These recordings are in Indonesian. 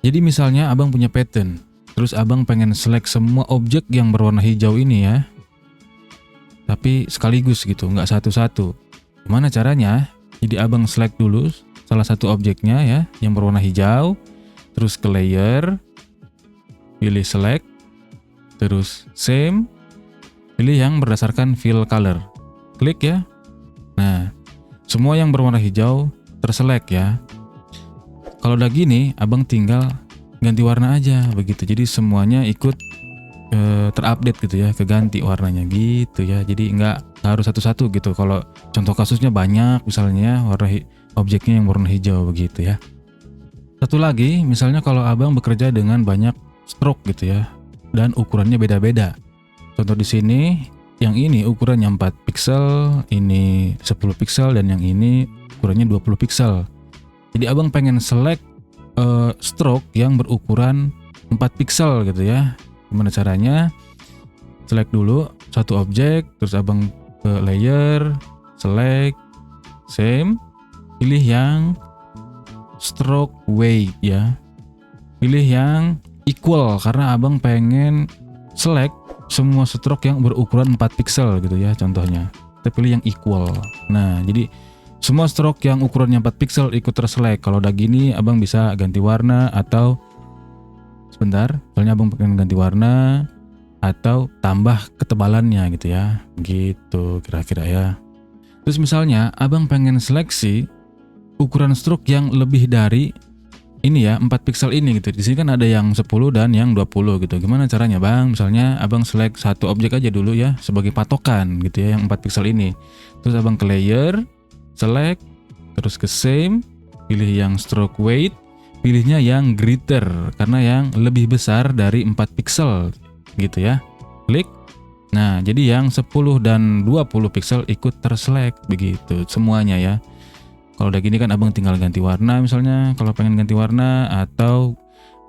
Jadi misalnya abang punya pattern, terus abang pengen select semua objek yang berwarna hijau ini ya, tapi sekaligus gitu, nggak satu-satu. Gimana caranya? Jadi abang select dulu salah satu objeknya ya, yang berwarna hijau, terus ke layer, pilih select, terus same, pilih yang berdasarkan fill color, klik ya. Nah, semua yang berwarna hijau terselect ya. Kalau udah gini, abang tinggal ganti warna aja begitu. Jadi semuanya ikut terupdate gitu ya, keganti warnanya gitu ya. Jadi nggak harus satu-satu gitu. Kalau contoh kasusnya banyak, misalnya objeknya yang warna hijau begitu ya. Satu lagi, misalnya kalau abang bekerja dengan banyak stroke gitu ya, dan ukurannya beda-beda. Contoh di sini, yang ini ukurannya 4 pixel, ini 10 pixel, dan yang ini ukurannya 20 pixel. Jadi abang pengen select stroke yang berukuran 4 pixel gitu ya. Gimana caranya? Select dulu satu objek, terus abang ke layer, select, same, pilih yang stroke weight ya. Pilih yang equal karena abang pengen select semua stroke yang berukuran 4 pixel gitu ya contohnya. Kita pilih yang equal. Nah, jadi semua stroke yang ukurannya 4 pixel ikut terselect. Kalau udah gini abang bisa ganti warna atau sebentar, soalnya abang pengen ganti warna atau tambah ketebalannya gitu ya. Gitu kira-kira ya. Terus misalnya abang pengen seleksi ukuran stroke yang lebih dari ini ya, 4 pixel ini gitu. Di sini kan ada yang 10 dan yang 20 gitu. Gimana caranya, Bang? Misalnya abang select satu objek aja dulu ya sebagai patokan gitu ya, yang 4 pixel ini. Terus abang ke layer, select, terus ke same, pilih yang stroke weight, pilihnya yang greater karena yang lebih besar dari 4 pixel gitu ya. Klik. Nah, jadi yang 10 dan 20 pixel ikut terselect begitu semuanya ya. Kalau udah gini kan abang tinggal ganti warna misalnya kalau pengen ganti warna atau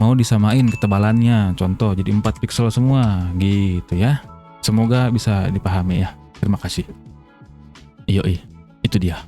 mau disamain ketebalannya. Contoh jadi 4 pixel semua gitu ya. Semoga bisa dipahami ya. Terima kasih. Yoi, itu dia.